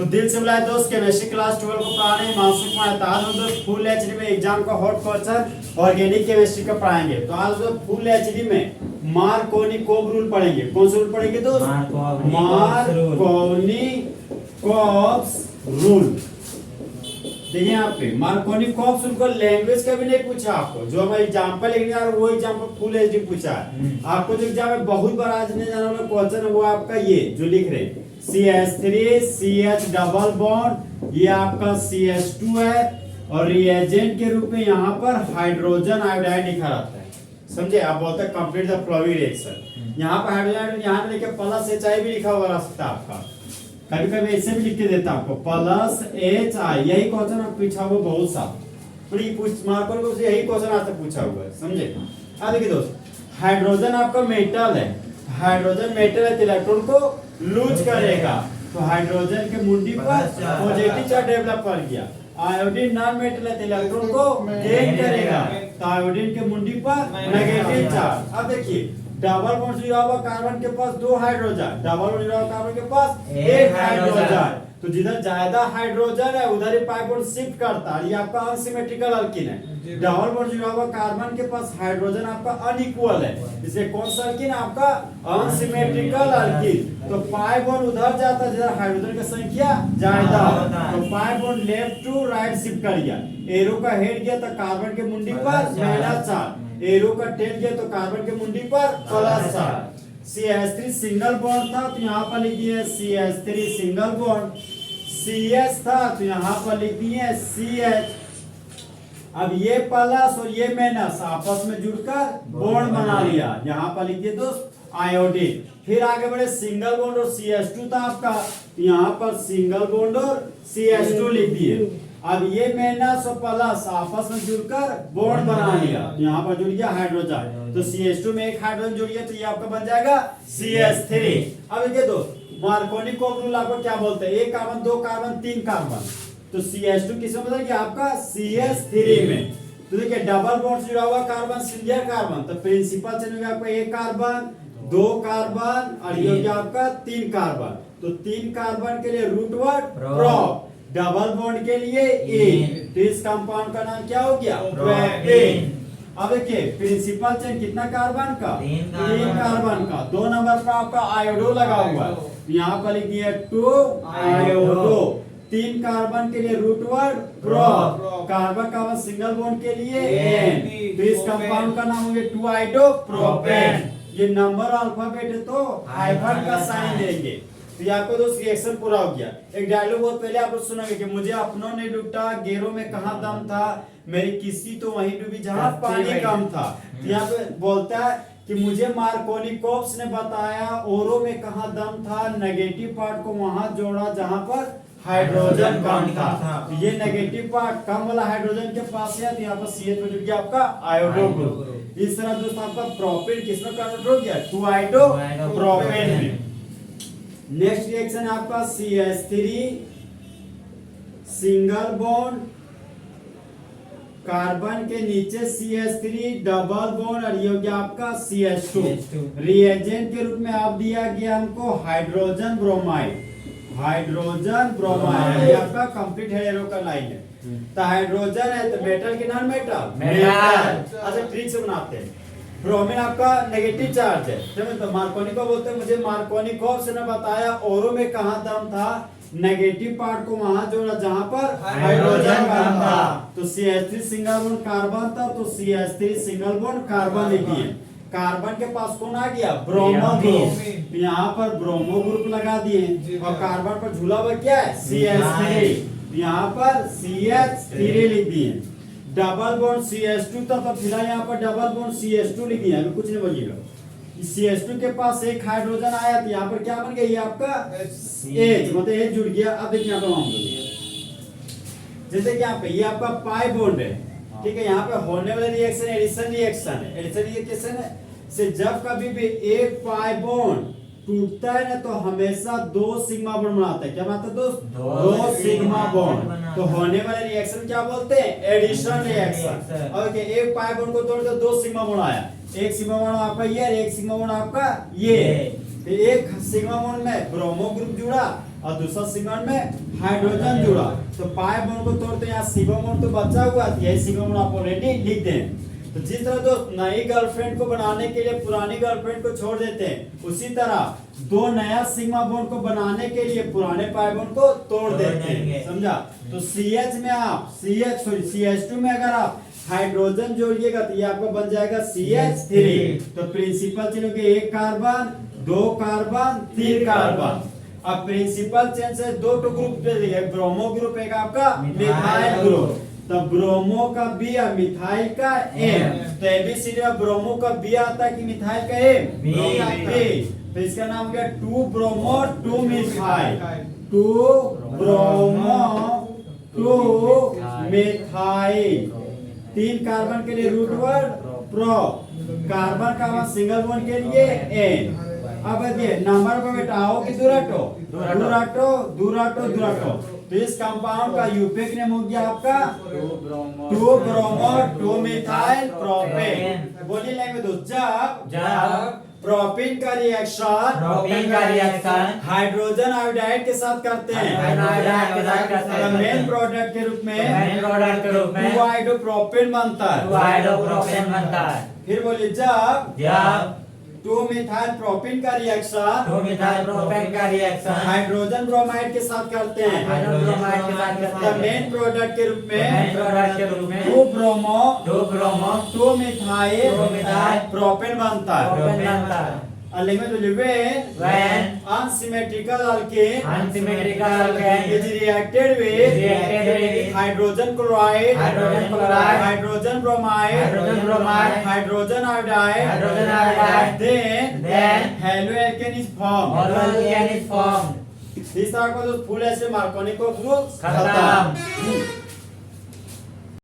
तो दिल से बुलाए दोस्त, केमिस्ट्री क्लास 12 को पढ़ाने हिमांशु कुमार। तो आज हम दोस्त फुल एचडी में एग्जाम का हॉट क्वेश्चन ऑर्गेनिक केमिस्ट्री का पढ़ाएंगे। तो आज दोस्त फुल एचडी में मार्कोनिकोव रूल पढ़ेंगे। कौन सा रूल पढ़ेंगे दोस्त? Markovnikov's rule. देखिए यहाँ पे मार्कोनिकोव्स रूल को लैंग्वेज का भी नहीं पूछा आपको, जो हम एग्जांपल लिखने आ रहे वो एग्जांपल फुल एचडी पूछा है आपको। जो एग्जाम में बहुत बार आज नहीं जाना वाला क्वेश्चन है वो आपका ये जो लिख रहे हैं CH3 CH डबल बॉन्ड, ये आपका CH2 है और रिएजेंट के रूप में यहाँ पर हाइड्रोजन आयोडाइड लिखा रहता है। समझे? आप बोलते हैं कंप्लीट द फ्लोइंग रिएक्शन। यहाँ पर हाइड्रोजन यहाँ पे लिखे प्लस HI भी लिखा हुआ रह सकता है आपका, कभी कभी ऐसे भी लिख के देता आपको प्लस HI। यही क्वेश्चन आप पूछा हुआ बहुत सा मार्कर को यही क्वेश्चन आज तक पूछा हुआ है। समझे? अब देखिए दोस्त, हाइड्रोजन आपका मेटल है, हाइड्रोजन मेटल है तो इलेक्ट्रॉन को लूज करेगा, तो हाइड्रोजन के मुंडी पर पॉजिटिव चार्ज डेवलप कर गया। आयोडीन नॉन मेटल है तो इलेक्ट्रॉन को गेन करेगा, तो आयोडीन के मुंडी पर नेगेटिव चार्ज। अब देखिए डबल बॉन्ड जुड़ा हुआ कार्बन के पास 2 हाइड्रोजन, डबल बॉन्ड जुड़ा हुआ कार्बन के पास 1 हाइड्रोजन, तो जिधर ज्यादा हाइड्रोजन है उधर ही पाई बॉन्ड शिफ्ट करता है। ये आपका अनसिमेट्रिकल अल्कीन है। डबल बॉन्ड जुड़ा हुआ कार्बन के पास हाइड्रोजन आपका अनइक्वल है, इसलिए कौन सा अल्कीन आपका? Unsymmetrical alkyne. तो पाई बॉन्ड उधर जाता है जिधर हाइड्रोजन की संख्या ज्यादा, तो pi bond left to right shift कर गया। एरो का हेड गया तो कार्बन के मुंडी पर माइनस चार्ज, एरो का टेल गया तो कार्बन के मुंडी पर plus charge. CH3 single bond था तो यहाँ पर लिख दिए CH3 सिंगल बॉन्ड, CH था तो यहाँ पर लिख दिए CH। अब ये प्लस और ये माइनस आपस में जुड़कर बॉन्ड बना लिया, यहाँ पर लिख दिए दोस्त आयोडीन। फिर आगे बढ़े, सिंगल बॉन्ड और CH2 था आपका, यहाँ पर सिंगल बॉन्ड और CH2 लिख दिए। अब ये माइनस और प्लस आपस में जुड़कर बॉन्ड बना लिया, यहाँ पर जुड़ गया हाइड्रोजन, तो CH2 में एक हाइड्रोजन जुड़ गया तो ये आपका बन जाएगा CH3। अब ये दोस्त मार्कोनिकोव रूल आपको क्या बोलते हैं? 1 कार्बन 2 कार्बन 3 कार्बन, तो CH2 किसमें बदल गया आपका? CH3 में। तो देखिए डबल बॉन्ड जुड़ा हुआ कार्बन सिंगल कार्बन, तो प्रिंसिपल चेन हो गया आपका 1 कार्बन 2 कार्बन और ये हो गया आपका 3 कार्बन। तो 3 कार्बन के लिए root word prop, double bond के लिए इन, तो इस कंपाउंड का नाम क्या हो गया? प्रोपेन। अब देखिए प्रिंसिपल चेन कितना कार्बन का? 3 कार्बन का। 2 नंबर पर आपका आयोडो लगा हुआ है, यहाँ पर लिख दिया 2 आयोडो। 3 कार्बन के लिए रूट वर्ड प्रोप, कार्बन का सिंगल बॉन्ड के लिए एन, तो इस कंपाउंड का नाम हो गया 2 आयोडो प्रोपेन। ये नंबर अल्फाबेट है तो हाइफन का साइन देंगे। तो ये आपको दोस्त रिएक्शन पूरा हो गया। एक डायलॉग बहुत पहले आप लोग सुनेंगे कि मुझे अपनों ने लूटा, गैरों में कहां दम था, मेरी किसी तो वहीं डूबी जहां पानी कम था। तो यहाँ पे बोलता है कि मुझे मार्कोनिकोव्स ने बताया औरों में कहां दम था, नेगेटिव पार्ट को वहां जोड़ा जहां पर हाइड्रोजन कम था। तो ये नेगेटिव पार्ट कम वाला हाइड्रोजन के पास है, तो यहाँ पर CH में जुड़ गया आपका आयोडो ग्रुप। इस तरह दोस्त आपका प्रोपेन किसमें कन्वर्ट हो गया? 2 आयोडो प्रोपेन में। नेक्स्ट रिएक्शन आपका CH3 सिंगल बॉन्ड, कार्बन के नीचे CH3 डबल बॉन्ड और ये हो गया आपका CH2। रिएजेंट के रूप में आप दिया गया हमको हाइड्रोजन ब्रोमाइड, हाइड्रोजन ब्रोमाइड, ये आपका कंप्लीट हेरो का लाइन है। तो हाइड्रोजन है तो मेटल की नॉन मेटल मेटल। अच्छा ट्रिक से बनाते हैं। ब्रोमीन आपका नेगेटिव चार्ज है, समझ? तो मार्कोनिकोव बोलते हैं मुझे मार्कोनिकोव से ने बताया औरों में कहां दम था, नेगेटिव पार्ट को वहां जोड़ा जहां पर हाइड्रोजन कम था। तो CH3 सिंगल बॉन्ड कार्बन था तो CH3 सिंगल बॉन्ड कार्बन लिखिए। कार्बन के पास कौन आ गया? ब्रोमो ग्रुप, यहाँ पर ब्रोमो ग्रुप लगा दिए और कार्बन पर झूला हुआ क्या है? CH3, यहाँ पर CH3 लिख दिए। डबल बॉन्ड CH2 था तो फिलहाल यहाँ पर डबल बॉन्ड CH2 लिख दिया, कुछ नहीं बचेगा। CH2 के पास एक हाइड्रोजन आया तो यहाँ पर क्या बन गया? ये आपका H, मतलब H जुड़ गया। अब देखिए यहाँ पर जैसे कि यहाँ पे ये आपका पाई बॉन्ड है, ठीक है? यहाँ पे होने वाले रिएक्शन एडिशन रिएक्शन है। एडिशन रिएक्शन है से जब कभी भी एक पाई बॉन्ड टूटता है ना तो हमेशा 2 सिग्मा बॉन्ड बनाता है। क्या बनाता है दोस्त? 2 सिग्मा बॉन्ड। तो होने वाले रिएक्शन क्या बोलते हैं? Addition reaction. ओके, एक पाई बॉन्ड को तोड़ दो 2 सिग्मा बॉन्ड आया, एक सिग्मा बॉन्ड आपका ये, एक सिग्मा बॉन्ड आपका ये। एक सिग्मा बॉन्ड में ब्रोमो ग्रुप जुड़ा और दूसरा सिग्मा में हाइड्रोजन जुड़ा, तो पाई बॉन्ड को तोड़ते हैं, यहाँ सिग्मा बॉन्ड तो बचा हुआ है, यही सिग्मा बॉन्ड आप ऑलरेडी लिख दें। तो जिस तरह दोस्त नई गर्लफ्रेंड को बनाने के लिए पुरानी गर्लफ्रेंड को छोड़ देते हैं, उसी तरह दो नया सिग्मा बॉन्ड को बनाने के लिए पुराने पाई बॉन्ड को तोड़ देते हैं, समझा। तो CH में आप CH2 में अगर आप हाइड्रोजन जोड़िएगा तो ये आपका बन जाएगा CH3। तो प्रिंसिपल चेन के एक कार्बन, दो कार्बन, तीन कार्बन। अब प्रिंसिपल चेन से दो ग्रुप ब्रोमो ग्रुप एक आपका मिथाइल ग्रुप, तो ब्रोमो का बी और मिथाइल का एम। तो एबीसीडी में ब्रोमो का बी आता है कि मिथाइल का एम? बी। तो इसका नाम क्या? 2 bromo 2 methyl, 2 bromo 2 methyl. 3 carbon के लिए रूट वर्ड प्रो, कार्बन का सिंगल बॉन्ड के लिए एन। अब देखिए नंबर पर बेटाओ कि दुराटो दुराटो दुराटो दुराटो। तो इस कंपाउंड का यूपिक नेम हो गया आपका 2 ब्रोमो 2 मिथाइल प्रोपेन। बोलिए लैंग्वेज दोस्त, जब प्रोपेन का रिएक्शन हाइड्रोजन आयोडाइड के साथ करते हैं, तो मेन प्रोडक्ट के रूप में 2 हाइड्रोप्रोपेन बनता है। फिर बोलिए जब 2 मिथाइल प्रोपेन का रिएक्शन हाइड्रोजन ब्रोमाइड के साथ करते हैं, तो मेन प्रोडक्ट के रूप में 2 ब्रोमो 2 मिथाइल प्रोपेन बनता है। When unsymmetrical alkane is reacted with hydrogen chloride, hydrogen bromide, hydrogen iodide, then haloalkane is formed। इस तरह का जो फुल ऐसे मार्कोनी को खत्म।